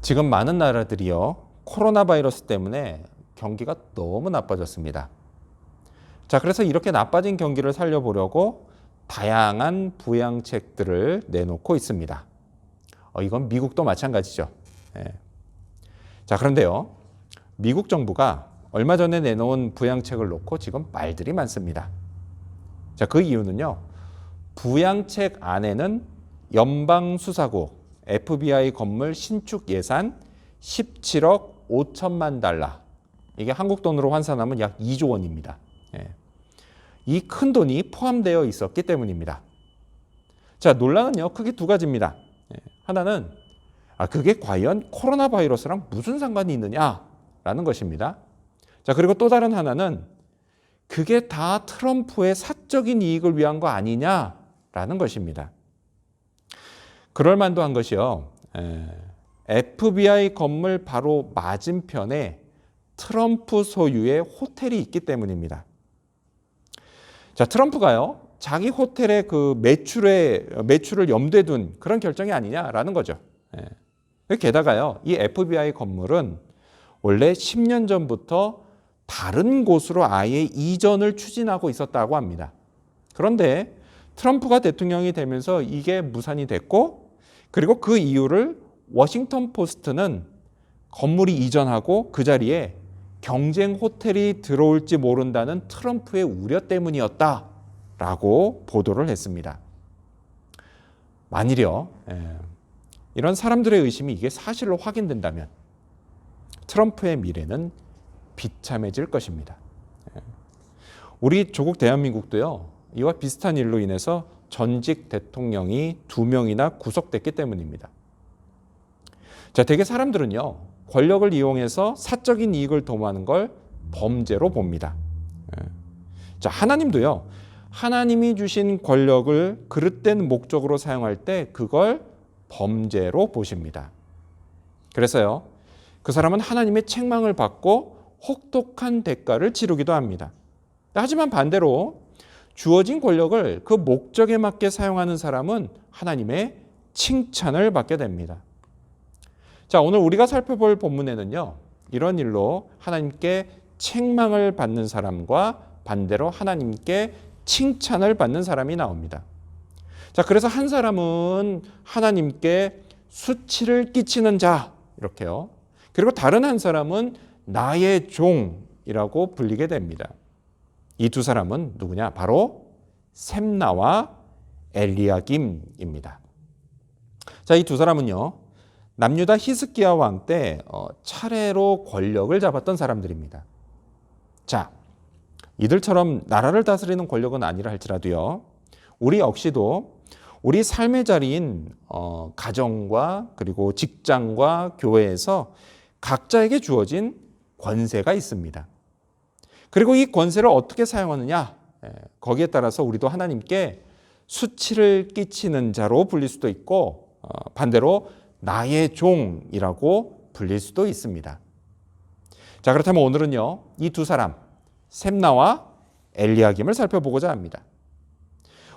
지금 많은 나라들이요, 코로나 바이러스 때문에 경기가 너무 나빠졌습니다. 자, 그래서 이렇게 나빠진 경기를 살려보려고 다양한 부양책들을 내놓고 있습니다. 이건 미국도 마찬가지죠. 예. 자, 그런데요, 미국 정부가 얼마 전에 내놓은 부양책을 놓고 지금 말들이 많습니다. 자, 그 이유는요, 부양책 안에는 연방수사국 FBI 건물 신축 예산 17억 5천만 달러. 이게 한국 돈으로 환산하면 약 2조 원입니다. 이 큰 돈이 포함되어 있었기 때문입니다. 자, 논란은요, 크게 두 가지입니다. 하나는 그게 과연 코로나 바이러스랑 무슨 상관이 있느냐라는 것입니다. 자, 그리고 또 다른 하나는 그게 다 트럼프의 사적인 이익을 위한 거 아니냐라는 것입니다. 그럴 만도 한 것이요, FBI 건물 바로 맞은편에 트럼프 소유의 호텔이 있기 때문입니다. 자, 트럼프가요, 자기 호텔의 그 매출을 염두에 둔 그런 결정이 아니냐라는 거죠. 게다가요, 이 FBI 건물은 원래 10년 전부터 다른 곳으로 아예 이전을 추진하고 있었다고 합니다. 그런데 트럼프가 대통령이 되면서 이게 무산이 됐고, 그리고 그 이유를 워싱턴 포스트는 건물이 이전하고 그 자리에 경쟁 호텔이 들어올지 모른다는 트럼프의 우려 때문이었다라고 보도를 했습니다. 만일요, 이런 사람들의 의심이 이게 사실로 확인된다면 트럼프의 미래는 비참해질 것입니다. 우리 조국 대한민국도요, 이와 비슷한 일로 인해서 전직 대통령이 2명이나 구속됐기 때문입니다. 자, 대개 사람들은요, 권력을 이용해서 사적인 이익을 도모하는 걸 범죄로 봅니다. 자, 하나님도요, 하나님이 주신 권력을 그릇된 목적으로 사용할 때 그걸 범죄로 보십니다. 그래서요, 그 사람은 하나님의 책망을 받고 혹독한 대가를 치르기도 합니다. 하지만 반대로 주어진 권력을 그 목적에 맞게 사용하는 사람은 하나님의 칭찬을 받게 됩니다. 자, 오늘 우리가 살펴볼 본문에는요, 이런 일로 하나님께 책망을 받는 사람과 반대로 하나님께 칭찬을 받는 사람이 나옵니다. 자, 그래서 한 사람은 하나님께 수치를 끼치는 자, 이렇게요. 그리고 다른 한 사람은 나의 종이라고 불리게 됩니다. 이 두 사람은 누구냐? 바로 셈나와 엘리야김입니다. 자, 이 두 사람은요, 남유다 히스기야 왕 때 차례로 권력을 잡았던 사람들입니다. 자, 이들처럼 나라를 다스리는 권력은 아니라 할지라도요, 우리 역시도 우리 삶의 자리인 가정과 그리고 직장과 교회에서 각자에게 주어진 권세가 있습니다. 그리고 이 권세를 어떻게 사용하느냐, 거기에 따라서 우리도 하나님께 수치를 끼치는 자로 불릴 수도 있고, 반대로 나의 종이라고 불릴 수도 있습니다. 자, 그렇다면 오늘은요, 이 두 사람, 셈나와 엘리야김을 살펴보고자 합니다.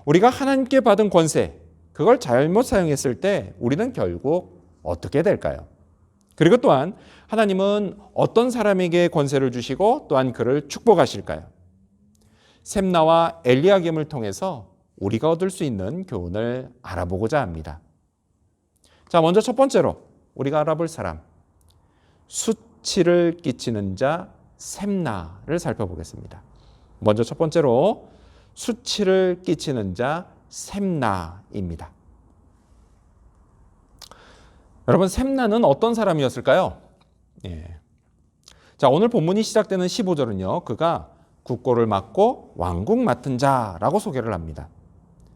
우리가 하나님께 받은 권세, 그걸 잘못 사용했을 때 우리는 결국 어떻게 될까요? 그리고 또한 하나님은 어떤 사람에게 권세를 주시고 또한 그를 축복하실까요? 셈나와 엘리야김을 통해서 우리가 얻을 수 있는 교훈을 알아보고자 합니다. 자, 먼저 첫 번째로 우리가 알아볼 사람, 수치를 끼치는 자 셈나를 살펴보겠습니다. 먼저 첫 번째로 수치를 끼치는 자 셈나입니다. 여러분, 셈나는 어떤 사람이었을까요? 자, 오늘 본문이 시작되는 15절은요, 그가 국고를 맡고 왕궁 맡은 자라고 소개를 합니다.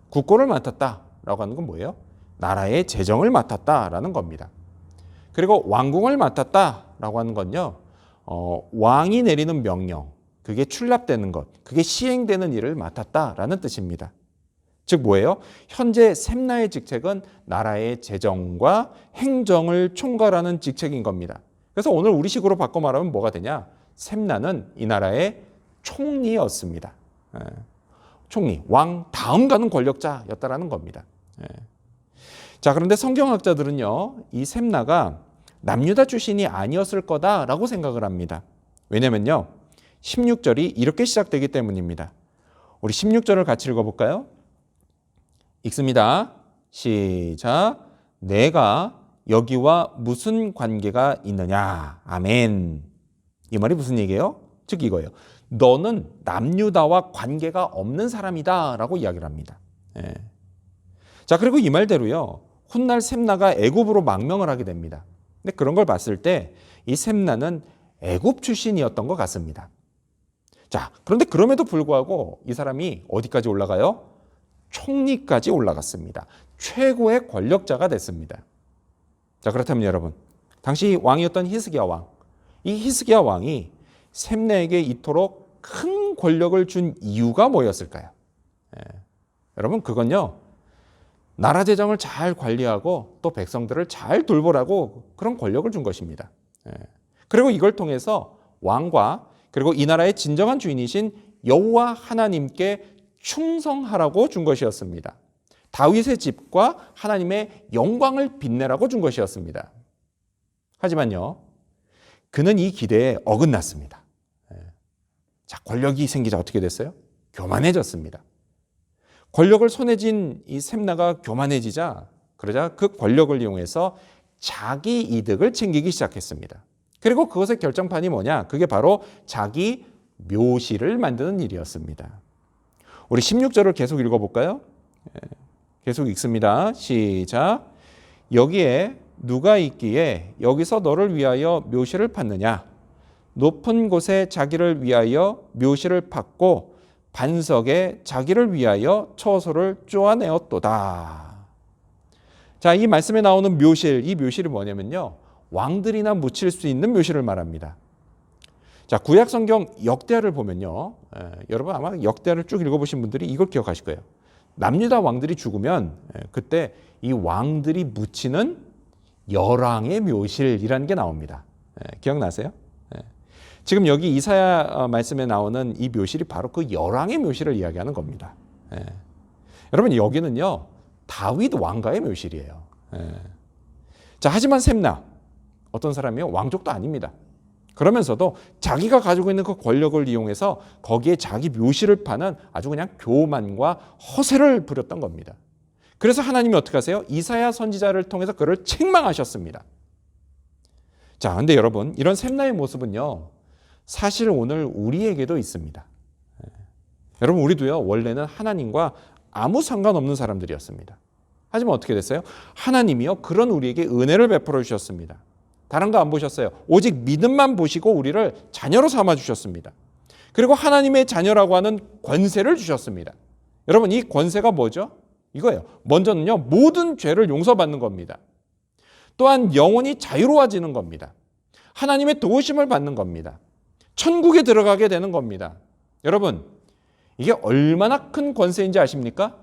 국고를 맡았다라고 하는 건 뭐예요? 나라의 재정을 맡았다라는 겁니다. 그리고 왕궁을 맡았다라고 하는 건요, 왕이 내리는 명령, 그게 출납되는 것, 그게 시행되는 일을 맡았다라는 뜻입니다. 즉 뭐예요? 현재 셈나의 직책은 나라의 재정과 행정을 총괄하는 직책인 겁니다. 그래서 오늘 우리식으로 바꿔 말하면 뭐가 되냐? 셈나는 이 나라의 총리였습니다. 총리, 왕 다음 가는 권력자였다라는 겁니다. 자, 그런데 성경학자들은요, 이 셈나가 남유다 출신이 아니었을 거다라고 생각을 합니다. 왜냐면요, 16절이 이렇게 시작되기 때문입니다. 우리 16절을 같이 읽어볼까요? 읽습니다. 시작. 내가 여기와 무슨 관계가 있느냐. 아멘. 이 말이 무슨 얘기예요? 즉 이거예요. 너는 남유다와 관계가 없는 사람이다 라고 이야기를 합니다. 예. 자, 그리고 이 말대로요, 훗날 셈나가 애굽으로 망명을 하게 됩니다. 근데 그런 걸 봤을 때 이 셈나는 애굽 출신이었던 것 같습니다. 자, 그런데 그럼에도 불구하고 이 사람이 어디까지 올라가요? 총리까지 올라갔습니다. 최고의 권력자가 됐습니다. 자, 그렇다면 여러분, 당시 왕이었던 히스기야 왕, 이 히스기야 왕이 셈나에게 이토록 큰 권력을 준 이유가 뭐였을까요? 여러분, 그건요, 나라 재정을 잘 관리하고 또 백성들을 잘 돌보라고 그런 권력을 준 것입니다. 그리고 이걸 통해서 왕과 그리고 이 나라의 진정한 주인이신 여호와 하나님께 충성하라고 준 것이었습니다. 다윗의 집과 하나님의 영광을 빛내라고 준 것이었습니다. 하지만요, 그는 이 기대에 어긋났습니다. 자, 권력이 생기자 어떻게 됐어요? 교만해졌습니다. 권력을 손에 쥔 이 셈나가 교만해지자, 그러자 그 권력을 이용해서 자기 이득을 챙기기 시작했습니다. 그리고 그것의 결정판이 뭐냐? 그게 바로 자기 묘실을 만드는 일이었습니다. 우리 16절을 계속 읽어볼까요? 계속 읽습니다. 시작. 여기에 누가 있기에 여기서 너를 위하여 묘실을 팠느냐? 높은 곳에 자기를 위하여 묘실을 팠고 반석에 자기를 위하여 처소를 쪼아내었도다. 자, 이 말씀에 나오는 묘실, 이 묘실이 뭐냐면요, 왕들이나 묻힐 수 있는 묘실을 말합니다. 자, 구약 성경 역대하를 보면요, 여러분 아마 역대하를 쭉 읽어보신 분들이 이걸 기억하실 거예요. 남유다 왕들이 죽으면 그때 이 왕들이 묻히는 열왕의 묘실이라는 게 나옵니다. 기억나세요? 지금 여기 이사야 말씀에 나오는 이 묘실이 바로 그 열왕의 묘실을 이야기하는 겁니다. 여러분, 여기는요, 다윗 왕가의 묘실이에요. 자, 하지만 셈나 어떤 사람이요, 왕족도 아닙니다. 그러면서도 자기가 가지고 있는 그 권력을 이용해서 거기에 자기 묘실을 파는 아주 그냥 교만과 허세를 부렸던 겁니다. 그래서 하나님이 어떻게 하세요? 이사야 선지자를 통해서 그를 책망하셨습니다. 자, 근데 여러분, 이런 셈나의 모습은요, 사실 오늘 우리에게도 있습니다. 여러분, 우리도요, 원래는 하나님과 아무 상관없는 사람들이었습니다. 하지만 어떻게 됐어요? 하나님이요, 그런 우리에게 은혜를 베풀어 주셨습니다. 다른 거 안 보셨어요. 오직 믿음만 보시고 우리를 자녀로 삼아 주셨습니다. 그리고 하나님의 자녀라고 하는 권세를 주셨습니다. 여러분, 이 권세가 뭐죠? 이거예요. 먼저는요, 모든 죄를 용서받는 겁니다. 또한 영혼이 자유로워지는 겁니다. 하나님의 도우심을 받는 겁니다. 천국에 들어가게 되는 겁니다. 여러분, 이게 얼마나 큰 권세인지 아십니까?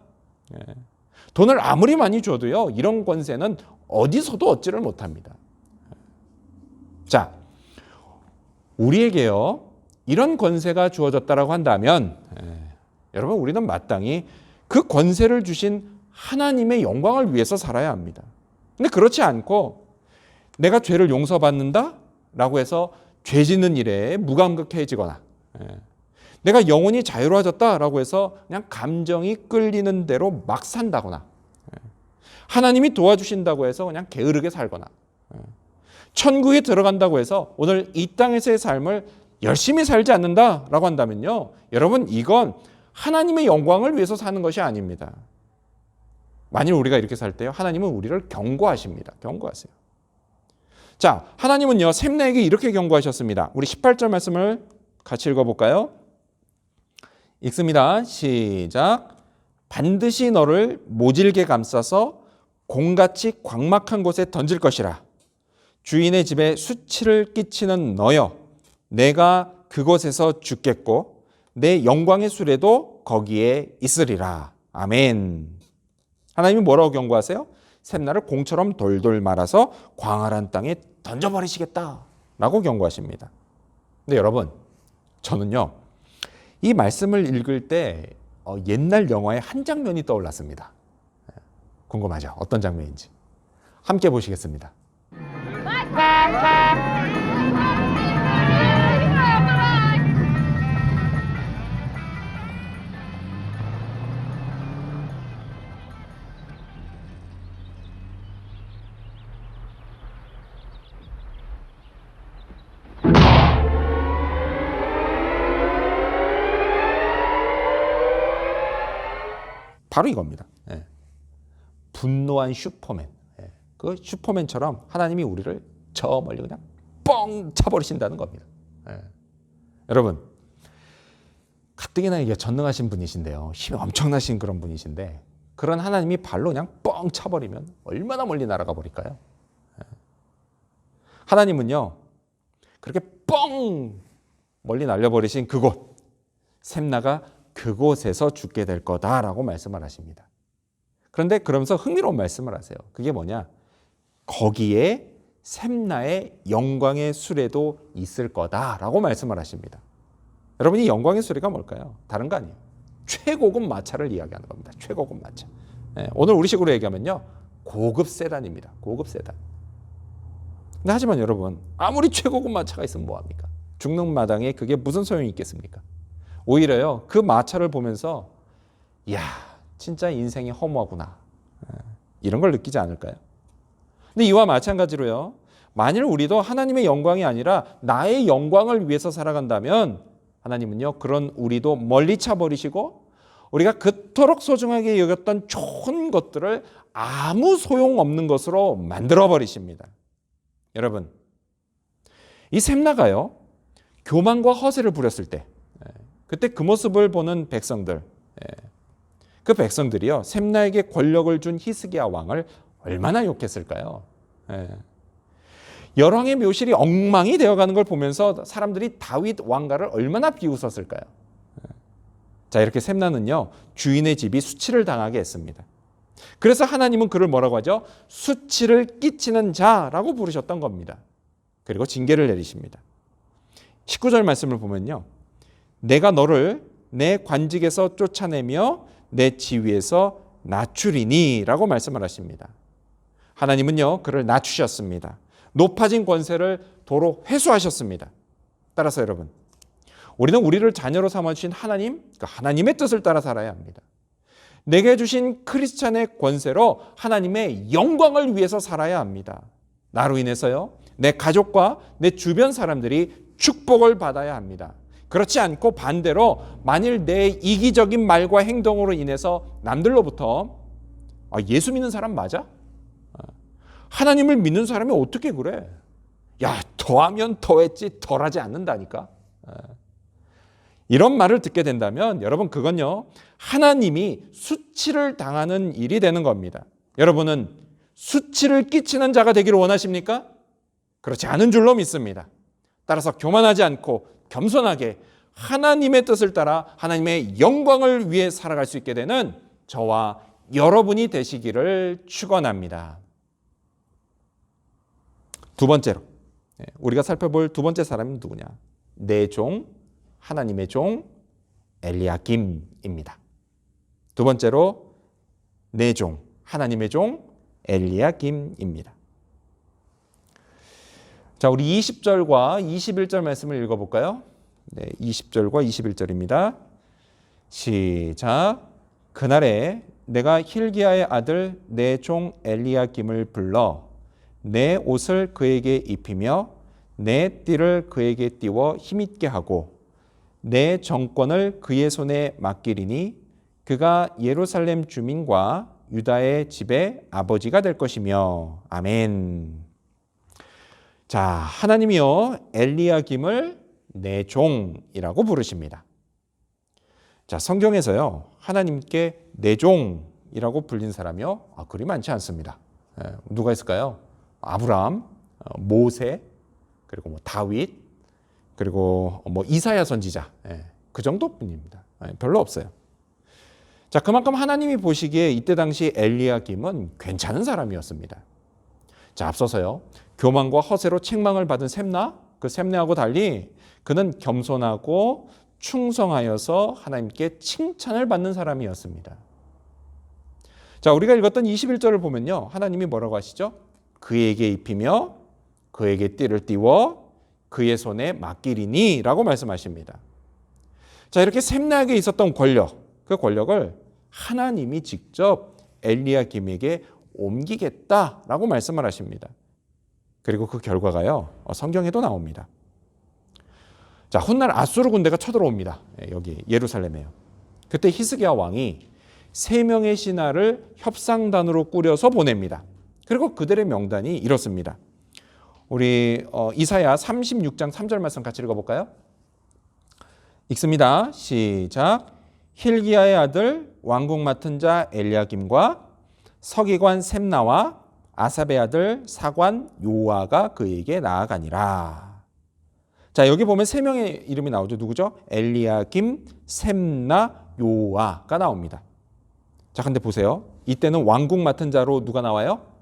돈을 아무리 많이 줘도요, 이런 권세는 어디서도 얻지를 못합니다. 자, 우리에게요, 이런 권세가 주어졌다라고 한다면, 여러분, 우리는 마땅히 그 권세를 주신 하나님의 영광을 위해서 살아야 합니다. 근데 그렇지 않고 내가 죄를 용서받는다 라고 해서 죄 짓는 일에 무감각해지거나, 내가 영혼이 자유로워졌다라고 해서 그냥 감정이 끌리는 대로 막 산다거나, 하나님이 도와주신다고 해서 그냥 게으르게 살거나, 천국에 들어간다고 해서 오늘 이 땅에서의 삶을 열심히 살지 않는다라고 한다면요, 여러분, 이건 하나님의 영광을 위해서 사는 것이 아닙니다. 만일 우리가 이렇게 살 때요, 하나님은 우리를 경고하십니다. 경고하세요. 자, 하나님은요, 셈나에게 이렇게 경고하셨습니다. 우리 18절 말씀을 같이 읽어볼까요? 읽습니다. 시작. 반드시 너를 모질게 감싸서 공같이 광막한 곳에 던질 것이라. 주인의 집에 수치를 끼치는 너여, 내가 그곳에서 죽겠고 내 영광의 수레도 거기에 있으리라. 아멘. 하나님이 뭐라고 경고하세요? 셈나를 공처럼 돌돌 말아서 광활한 땅에 던져버리시겠다라고 경고하십니다. 근데 여러분, 저는요, 이 말씀을 읽을 때 옛날 영화의 한 장면이 떠올랐습니다. 궁금하죠? 어떤 장면인지. 함께 보시겠습니다. 바로 이겁니다. 예. 분노한 슈퍼맨. 예. 그 슈퍼맨처럼 하나님이 우리를 저 멀리 그냥 뻥 차버리신다는 겁니다. 예. 여러분, 가뜩이나 이게 전능하신 분이신데요. 힘이 엄청나신 그런 분이신데 그런 하나님이 발로 그냥 뻥 차버리면 얼마나 멀리 날아가 버릴까요? 예. 하나님은요, 그렇게 뻥 멀리 날려버리신 그곳, 샘나가 그곳에서 죽게 될 거다라고 말씀을 하십니다. 그런데 그러면서 흥미로운 말씀을 하세요. 그게 뭐냐? 거기에 샘나의 영광의 수레도 있을 거다라고 말씀을 하십니다. 여러분, 이 영광의 수레가 뭘까요? 다른 거 아니에요. 최고급 마차를 이야기하는 겁니다. 최고급 마차. 오늘 우리식으로 얘기하면요, 고급 세단입니다. 고급 세단. 근데 하지만 여러분, 아무리 최고급 마차가 있으면 뭐합니까? 죽는 마당에 그게 무슨 소용이 있겠습니까? 오히려요, 그 마차를 보면서 이야, 진짜 인생이 허무하구나, 이런 걸 느끼지 않을까요? 근데 이와 마찬가지로요, 만일 우리도 하나님의 영광이 아니라 나의 영광을 위해서 살아간다면 하나님은요, 그런 우리도 멀리 차버리시고 우리가 그토록 소중하게 여겼던 좋은 것들을 아무 소용없는 것으로 만들어버리십니다. 여러분, 이 샘나가요, 교만과 허세를 부렸을 때, 그때 그 모습을 보는 백성들, 그 백성들이요, 샘나에게 권력을 준 히스기야 왕을 얼마나 욕했을까요? 열왕의 묘실이 엉망이 되어가는 걸 보면서 사람들이 다윗 왕가를 얼마나 비웃었을까요? 자, 이렇게 샘나는요, 주인의 집이 수치를 당하게 했습니다. 그래서 하나님은 그를 뭐라고 하죠? 수치를 끼치는 자라고 부르셨던 겁니다. 그리고 징계를 내리십니다. 19절 말씀을 보면요, 내가 너를 내 관직에서 쫓아내며 내 지위에서 낮추리니 라고 말씀을 하십니다. 하나님은요, 그를 낮추셨습니다. 높아진 권세를 도로 회수하셨습니다. 따라서 여러분, 우리는 우리를 자녀로 삼아주신 하나님, 그 하나님의 뜻을 따라 살아야 합니다. 내게 주신 크리스찬의 권세로 하나님의 영광을 위해서 살아야 합니다. 나로 인해서요, 내 가족과 내 주변 사람들이 축복을 받아야 합니다. 그렇지 않고 반대로 만일 내 이기적인 말과 행동으로 인해서 남들로부터 예수 믿는 사람 맞아? 하나님을 믿는 사람이 어떻게 그래? 야, 더하면 더했지 덜하지 않는다니까. 이런 말을 듣게 된다면 여러분, 그건요, 하나님이 수치를 당하는 일이 되는 겁니다. 여러분은 수치를 끼치는 자가 되기를 원하십니까? 그렇지 않은 줄로 믿습니다. 따라서 교만하지 않고 겸손하게 하나님의 뜻을 따라 하나님의 영광을 위해 살아갈 수 있게 되는 저와 여러분이 되시기를 축원합니다. 두 번째로 우리가 살펴볼 두 번째 사람은 누구냐? 내 종, 하나님의 종 엘리야김입니다. 두 번째로 내 종, 하나님의 종 엘리야김입니다. 자, 우리 20절과 21절 말씀을 읽어볼까요? 네, 20절과 21절입니다. 시작. 그날에 내가 힐기야의 아들 내 종 엘리야김을 불러 내 옷을 그에게 입히며 내 띠를 그에게 띄워 힘있게 하고 내 정권을 그의 손에 맡기리니 그가 예루살렘 주민과 유다의 집의 아버지가 될 것이며. 아멘. 자, 하나님이요, 엘리야김을 내 종이라고 부르십니다. 자, 성경에서요, 하나님께 내 종이라고 불린 사람이요, 그리 많지 않습니다. 누가 있을까요? 아브라함, 모세, 그리고 다윗, 그리고 이사야 선지자, 그 정도뿐입니다. 별로 없어요. 자, 그만큼 하나님이 보시기에 이때 당시 엘리야김은 괜찮은 사람이었습니다. 자, 앞서서요, 교만과 허세로 책망을 받은 샘나, 그 샘나하고 달리 그는 겸손하고 충성하여서 하나님께 칭찬을 받는 사람이었습니다. 자, 우리가 읽었던 21절을 보면요, 하나님이 뭐라고 하시죠? 그에게 입히며 그에게 띠를 띄워 그의 손에 맡기리니 라고 말씀하십니다. 자, 이렇게 샘나에게 있었던 권력, 그 권력을 하나님이 직접 엘리야김에게 옮기겠다라고 말씀을 하십니다. 그리고 그 결과가요, 성경에도 나옵니다. 자, 훗날 아수르 군대가 쳐들어옵니다. 여기 예루살렘에요. 그때 히스기야 왕이 3명의 신하를 협상단으로 꾸려서 보냅니다. 그리고 그들의 명단이 이렇습니다. 우리 이사야 36장 3절 말씀 같이 읽어볼까요? 읽습니다. 시작. 힐기야의 아들 왕궁 맡은 자 엘리야김과 서기관 셈나와 아삽의 아들 사관 요아가 그에게 나아가니라. 자, 여기 보면 3명의 이름이 나오죠. 누구죠? 엘리야김, 셈나, 요아가 나옵니다. 자, 근데 보세요. 이때는 왕궁 맡은 자로 누가 나와요?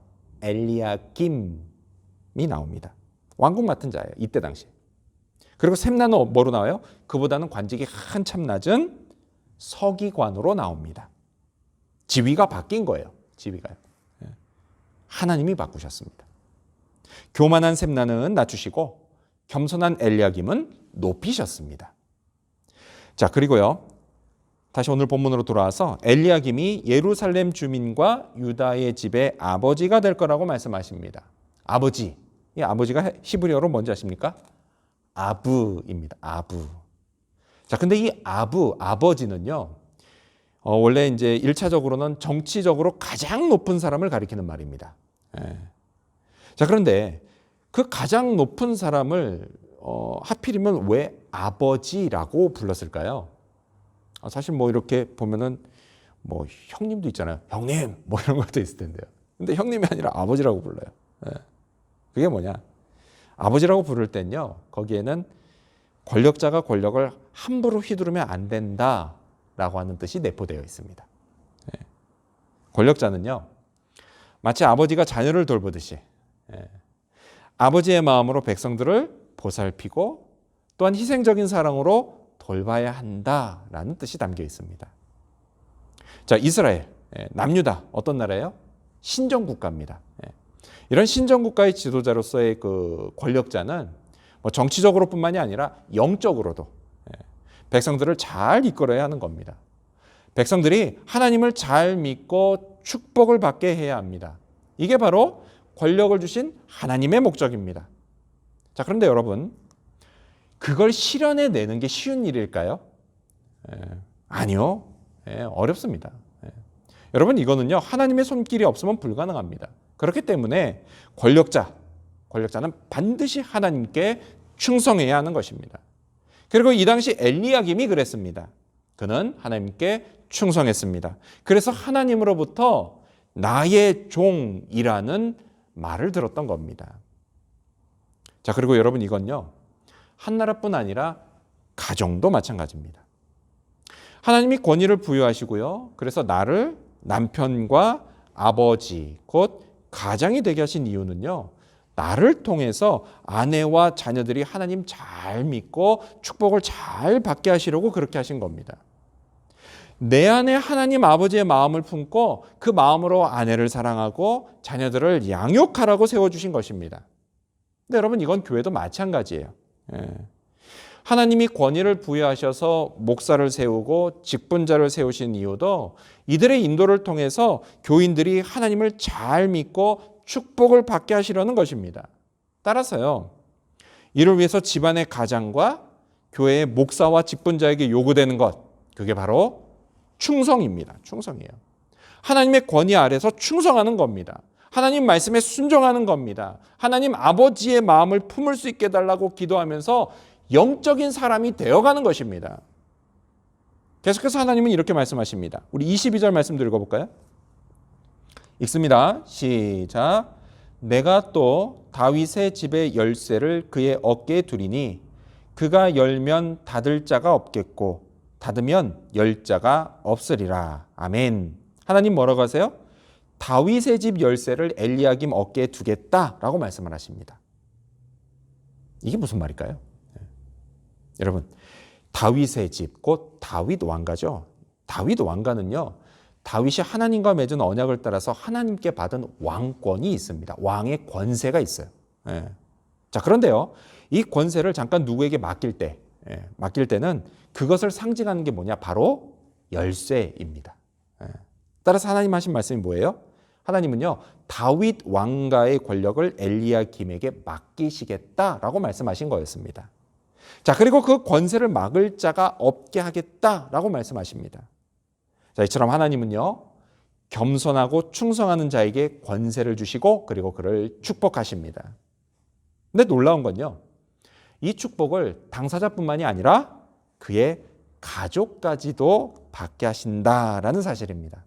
엘리야김이 나옵니다. 왕궁 맡은 자예요. 이때 당시. 그리고 셈나는 뭐로 나와요? 그보다는 관직이 한참 낮은 서기관으로 나옵니다. 지위가 바뀐 거예요. 지위가요. 하나님이 바꾸셨습니다. 교만한 셈나는 낮추시고 겸손한 엘리야김은 높이셨습니다. 자, 그리고요. 다시 오늘 본문으로 돌아와서 엘리야김이 예루살렘 주민과 유다의 집의 아버지가 될 거라고 말씀하십니다. 아버지. 이 아버지가 히브리어로 뭔지 아십니까? 아브입니다. 아브. 자, 근데 이 아버지는요. 원래 이제 1차적으로는 정치적으로 가장 높은 사람을 가리키는 말입니다. 자, 그런데 그 가장 높은 사람을 하필이면 왜 아버지라고 불렀을까요? 사실 뭐 이렇게 보면은 뭐 형님도 있잖아요. 형님 뭐 이런 것도 있을 텐데요. 근데 형님이 아니라 아버지라고 불러요. 그게 뭐냐? 아버지라고 부를 땐요. 거기에는 권력자가 권력을 함부로 휘두르면 안 된다라고 하는 뜻이 내포되어 있습니다. 권력자는요. 마치 아버지가 자녀를 돌보듯이 아버지의 마음으로 백성들을 보살피고 또한 희생적인 사랑으로 돌봐야 한다라는 뜻이 담겨 있습니다. 자, 이스라엘, 남유다 어떤 나라예요? 신정국가입니다. 이런 신정국가의 지도자로서의 그 권력자는 뭐 정치적으로뿐만이 아니라 영적으로도 백성들을 잘 이끌어야 하는 겁니다. 백성들이 하나님을 잘 믿고 축복을 받게 해야 합니다. 이게 바로 권력을 주신 하나님의 목적입니다. 자, 그런데 여러분, 그걸 실현해내는 게 쉬운 일일까요? 아니요. 어렵습니다. 여러분, 이거는요, 하나님의 손길이 없으면 불가능합니다. 그렇기 때문에 권력자는 반드시 하나님께 충성해야 하는 것입니다. 그리고 이 당시 엘리야김이 그랬습니다. 그는 하나님께 충성했습니다. 그래서 하나님으로부터 나의 종이라는 말을 들었던 겁니다. 자, 그리고 여러분 이건요. 한 나라뿐 아니라 가정도 마찬가지입니다. 하나님이 권위를 부여하시고요. 그래서 나를 남편과 아버지, 곧 가장이 되게 하신 이유는요. 나를 통해서 아내와 자녀들이 하나님 잘 믿고 축복을 잘 받게 하시려고 그렇게 하신 겁니다. 내 안에 하나님 아버지의 마음을 품고 그 마음으로 아내를 사랑하고 자녀들을 양육하라고 세워주신 것입니다. 근데 여러분 이건 교회도 마찬가지예요. 하나님이 권위를 부여하셔서 목사를 세우고 직분자를 세우신 이유도 이들의 인도를 통해서 교인들이 하나님을 잘 믿고 축복을 받게 하시려는 것입니다. 따라서요. 이를 위해서 집안의 가장과 교회의 목사와 직분자에게 요구되는 것, 그게 바로 충성입니다. 충성이에요. 하나님의 권위 아래서 충성하는 겁니다. 하나님 말씀에 순종하는 겁니다. 하나님 아버지의 마음을 품을 수 있게 해달라고 기도하면서 영적인 사람이 되어가는 것입니다. 계속해서 하나님은 이렇게 말씀하십니다. 우리 22절 말씀 읽어볼까요? 읽습니다. 시작. 내가 또 다윗의 집의 열쇠를 그의 어깨에 두리니 그가 열면 닫을 자가 없겠고 닫으면 열 자가 없으리라. 아멘. 하나님 뭐라고 하세요? 다윗의 집 열쇠를 엘리야김 어깨에 두겠다라고 말씀을 하십니다. 이게 무슨 말일까요? 여러분, 다윗의 집, 곧 다윗 왕가죠. 다윗 왕가는요. 다윗이 하나님과 맺은 언약을 따라서 하나님께 받은 왕권이 있습니다. 왕의 권세가 있어요. 자, 그런데요, 이 권세를 잠깐 누구에게 맡길 때는 그것을 상징하는 게 뭐냐? 바로 열쇠입니다. 따라서 하나님 하신 말씀이 뭐예요? 하나님은요, 다윗 왕가의 권력을 엘리야김에게 맡기시겠다라고 말씀하신 거였습니다. 자, 그리고 그 권세를 막을 자가 없게 하겠다라고 말씀하십니다. 자, 이처럼 하나님은요, 겸손하고 충성하는 자에게 권세를 주시고 그리고 그를 축복하십니다. 근데 놀라운 건요, 이 축복을 당사자뿐만이 아니라 그의 가족까지도 받게 하신다라는 사실입니다.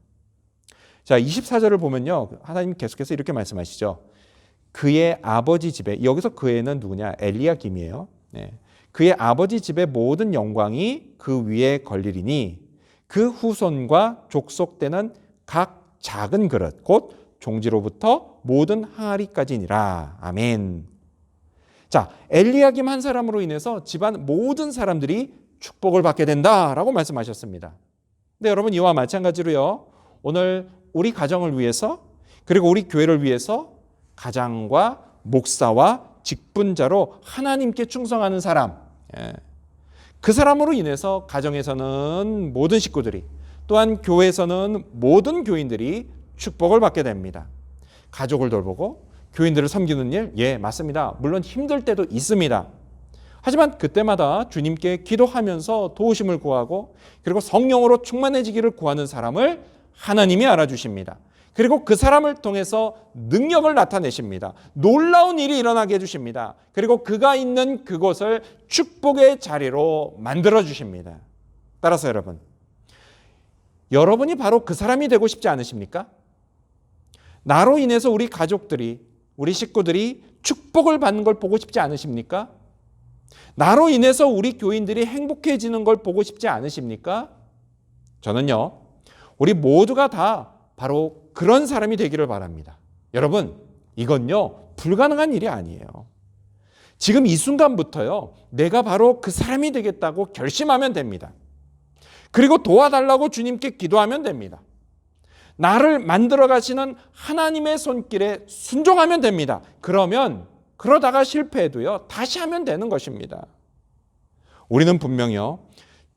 자, 24절을 보면요, 하나님 계속해서 이렇게 말씀하시죠. 그의 아버지 집에, 여기서 그애는 누구냐? 엘리야김이에요. 그의 아버지 집의 모든 영광이 그 위에 걸리리니 그 후손과 족속되는 각 작은 그릇 곧 종지로부터 모든 항아리까지니라. 아멘. 자, 엘리야김 한 사람으로 인해서 집안 모든 사람들이 축복을 받게 된다라고 말씀하셨습니다. 근데 여러분, 이와 마찬가지로요, 오늘 우리 가정을 위해서 그리고 우리 교회를 위해서 가장과 목사와 직분자로 하나님께 충성하는 사람, 그 사람으로 인해서 가정에서는 모든 식구들이, 또한 교회에서는 모든 교인들이 축복을 받게 됩니다. 가족을 돌보고 교인들을 섬기는 일, 예, 맞습니다. 물론 힘들 때도 있습니다. 하지만 그때마다 주님께 기도하면서 도우심을 구하고 그리고 성령으로 충만해지기를 구하는 사람을 하나님이 알아주십니다. 그리고 그 사람을 통해서 능력을 나타내십니다. 놀라운 일이 일어나게 해주십니다. 그리고 그가 있는 그곳을 축복의 자리로 만들어주십니다. 따라서 여러분이 바로 그 사람이 되고 싶지 않으십니까? 나로 인해서 우리 가족들이, 우리 식구들이 축복을 받는 걸 보고 싶지 않으십니까? 나로 인해서 우리 교인들이 행복해지는 걸 보고 싶지 않으십니까? 저는요, 우리 모두가 다 바로 그런 사람이 되기를 바랍니다. 여러분, 이건요, 불가능한 일이 아니에요. 지금 이 순간부터요, 내가 바로 그 사람이 되겠다고 결심하면 됩니다. 그리고 도와달라고 주님께 기도하면 됩니다. 나를 만들어 가시는 하나님의 손길에 순종하면 됩니다. 그러다가 실패해도요, 다시 하면 되는 것입니다. 우리는 분명히요,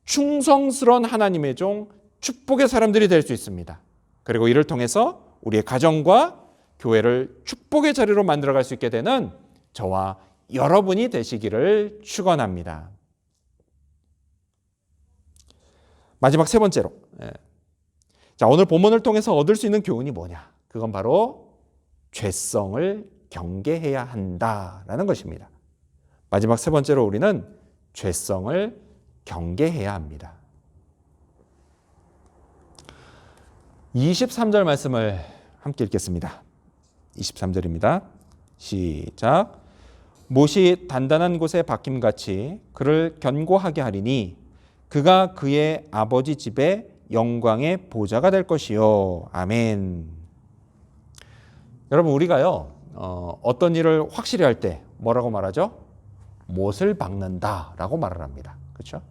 충성스러운 하나님의 종, 축복의 사람들이 될 수 있습니다. 그리고 이를 통해서 우리의 가정과 교회를 축복의 자리로 만들어갈 수 있게 되는 저와 여러분이 되시기를 축원합니다. 마지막 세 번째로, 자, 오늘 본문을 통해서 얻을 수 있는 교훈이 뭐냐? 그건 바로 죄성을 경계해야 한다라는 것입니다. 마지막 세 번째로 우리는 죄성을 경계해야 합니다. 23절 말씀을 함께 읽겠습니다. 23절입니다. 시작. 못이 단단한 곳에 박힘같이 그를 견고하게 하리니 그가 그의 아버지 집의 영광의 보좌가 될 것이요. 아멘. 여러분, 우리가요, 어떤 일을 확실히 할 때 뭐라고 말하죠? 못을 박는다라고 말을 합니다. 그렇죠?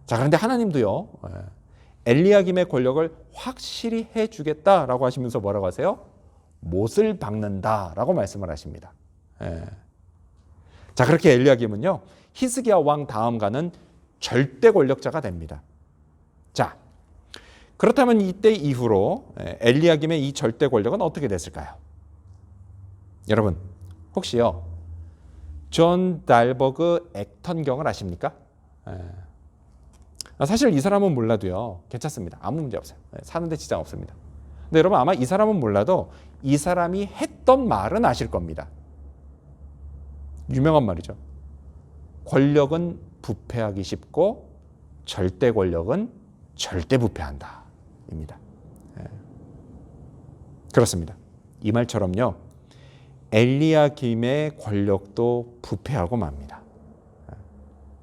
자, 그런데 하나님도요, 엘리야김의 권력을 확실히 해주겠다라고 하시면서 뭐라고 하세요? 못을 박는다라고 말씀을 하십니다. 자, 그렇게 엘리야김은요, 히스기야 왕 다음 가는 절대 권력자가 됩니다. 자, 그렇다면 이때 이후로 엘리야김의 이 절대 권력은 어떻게 됐을까요? 여러분, 혹시요, 존 달버그 액턴경을 아십니까? 사실 이 사람은 몰라도요, 괜찮습니다. 아무 문제 없어요. 사는데 지장 없습니다. 근데 여러분, 아마 이 사람은 몰라도 이 사람이 했던 말은 아실 겁니다. 유명한 말이죠. 권력은 부패하기 쉽고 절대 권력은 절대 부패한다 입니다. 그렇습니다. 이 말처럼요, 엘리야김의 권력도 부패하고 맙니다.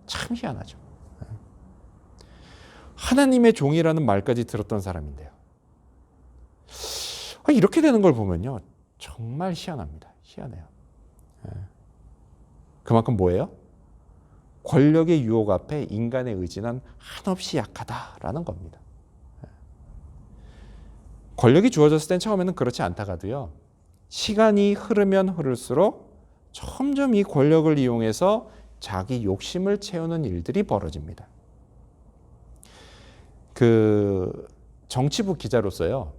참 희한하죠. 하나님의 종이라는 말까지 들었던 사람인데요, 이렇게 되는 걸 보면요, 정말 희한합니다. 희한해요. 그만큼 뭐예요? 권력의 유혹 앞에 인간의 의지는 한없이 약하다라는 겁니다. 권력이 주어졌을 땐 처음에는 그렇지 않다가도요, 시간이 흐르면 흐를수록 점점 이 권력을 이용해서 자기 욕심을 채우는 일들이 벌어집니다. 그 정치부 기자로서요,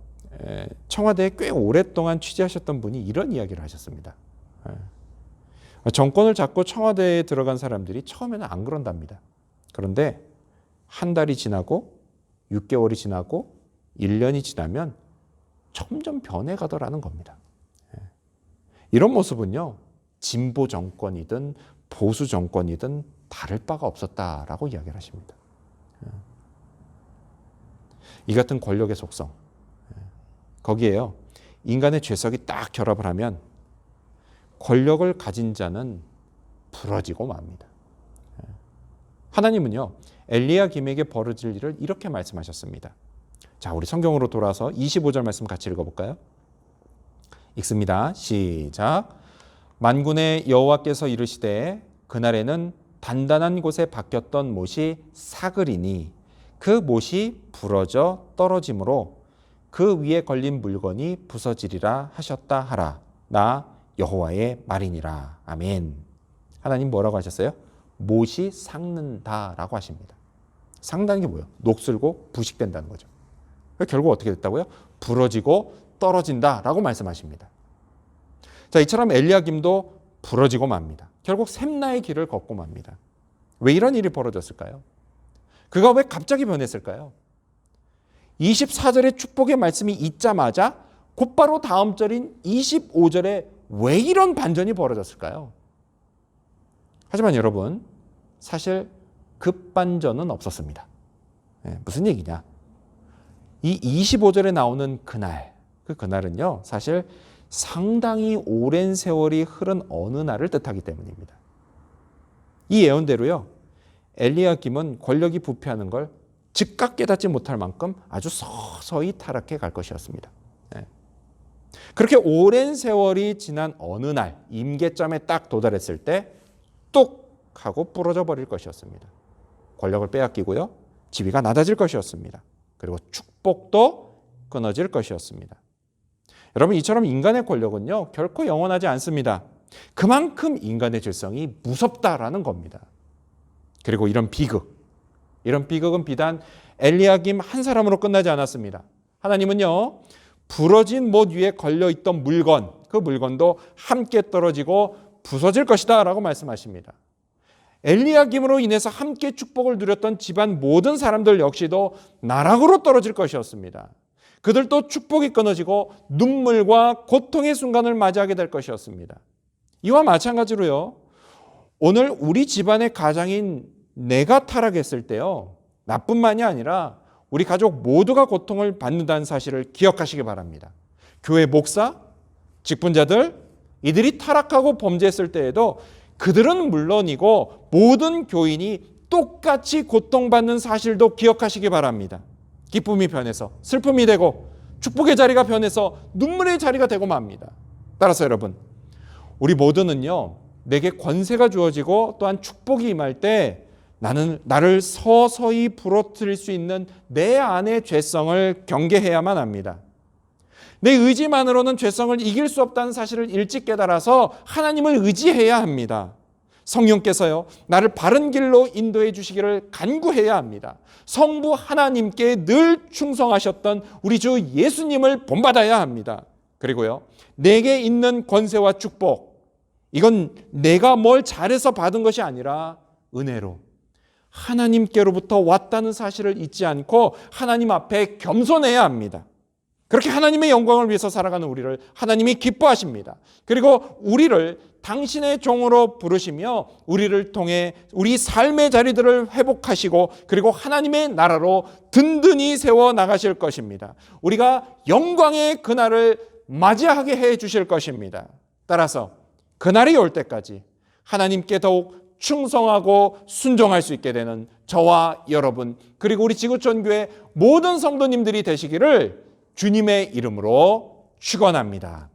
청와대에 꽤 오랫동안 취재하셨던 분이 이런 이야기를 하셨습니다. 정권을 잡고 청와대에 들어간 사람들이 처음에는 안 그런답니다. 그런데 한 달이 지나고 6개월이 지나고 1년이 지나면 점점 변해가더라는 겁니다. 이런 모습은요, 진보 정권이든 보수 정권이든 다를 바가 없었다라고 이야기를 하십니다. 이 같은 권력의 속성, 거기에요, 인간의 죄성이 딱 결합을 하면 권력을 가진 자는 부러지고 맙니다. 하나님은요, 엘리야김에게 벌어질 일을 이렇게 말씀하셨습니다. 자, 우리 성경으로 돌아서 25절 말씀 같이 읽어볼까요? 읽습니다. 시작. 만군의 여호와께서 이르시되 그날에는 단단한 곳에 박혔던 못이 사그리니 그 못이 부러져 떨어짐으로 그 위에 걸린 물건이 부서지리라 하셨다 하라. 나 여호와의 말이니라. 아멘. 하나님 뭐라고 하셨어요? 못이 삭는다라고 하십니다. 삭는다는 게 뭐예요? 녹슬고 부식된다는 거죠. 결국 어떻게 됐다고요? 부러지고 떨어진다라고 말씀하십니다. 자, 이처럼 엘리야김도 부러지고 맙니다. 결국 샘나의 길을 걷고 맙니다. 왜 이런 일이 벌어졌을까요? 그가 왜 갑자기 변했을까요? 24절의 축복의 말씀이 있자마자 곧바로 다음 절인 25절에 왜 이런 반전이 벌어졌을까요? 하지만 여러분, 사실 급반전은 없었습니다. 무슨 얘기냐? 이 25절에 나오는 그날, 그날은요, 사실 상당히 오랜 세월이 흐른 어느 날을 뜻하기 때문입니다. 이 예언대로요, 엘리야김은 권력이 부패하는 걸 즉각 깨닫지 못할 만큼 아주 서서히 타락해 갈 것이었습니다. 그렇게 오랜 세월이 지난 어느 날 임계점에 딱 도달했을 때 뚝 하고 부러져 버릴 것이었습니다. 권력을 빼앗기고요, 지위가 낮아질 것이었습니다. 그리고 축복도 끊어질 것이었습니다. 여러분, 이처럼 인간의 권력은요, 결코 영원하지 않습니다. 그만큼 인간의 죄성이 무섭다라는 겁니다. 그리고 이런 비극은 비단 엘리야김 한 사람으로 끝나지 않았습니다. 하나님은요, 부러진 못 위에 걸려있던 물건, 그 물건도 함께 떨어지고 부서질 것이다 라고 말씀하십니다. 엘리야김으로 인해서 함께 축복을 누렸던 집안 모든 사람들 역시도 나락으로 떨어질 것이었습니다. 그들도 축복이 끊어지고 눈물과 고통의 순간을 맞이하게 될 것이었습니다. 이와 마찬가지로요, 오늘 우리 집안의 가장인 내가 타락했을 때요, 나뿐만이 아니라 우리 가족 모두가 고통을 받는다는 사실을 기억하시기 바랍니다. 교회 목사, 직분자들, 이들이 타락하고 범죄했을 때에도 그들은 물론이고 모든 교인이 똑같이 고통받는 사실도 기억하시기 바랍니다. 기쁨이 변해서 슬픔이 되고 축복의 자리가 변해서 눈물의 자리가 되고 맙니다. 따라서 여러분, 우리 모두는요, 내게 권세가 주어지고 또한 축복이 임할 때 나를 서서히 부러뜨릴 수 있는 내 안의 죄성을 경계해야만 합니다. 내 의지만으로는 죄성을 이길 수 없다는 사실을 일찍 깨달아서 하나님을 의지해야 합니다. 성령께서요, 나를 바른 길로 인도해 주시기를 간구해야 합니다. 성부 하나님께 늘 충성하셨던 우리 주 예수님을 본받아야 합니다. 그리고요, 내게 있는 권세와 축복, 이건 내가 뭘 잘해서 받은 것이 아니라 은혜로 하나님께로부터 왔다는 사실을 잊지 않고 하나님 앞에 겸손해야 합니다. 그렇게 하나님의 영광을 위해서 살아가는 우리를 하나님이 기뻐하십니다. 그리고 우리를 당신의 종으로 부르시며 우리를 통해 우리 삶의 자리들을 회복하시고 그리고 하나님의 나라로 든든히 세워 나가실 것입니다. 우리가 영광의 그날을 맞이하게 해 주실 것입니다. 따라서 그날이 올 때까지 하나님께 더욱 충성하고 순종할 수 있게 되는 저와 여러분, 그리고 우리 지구촌교회 모든 성도님들이 되시기를 주님의 이름으로 축원합니다.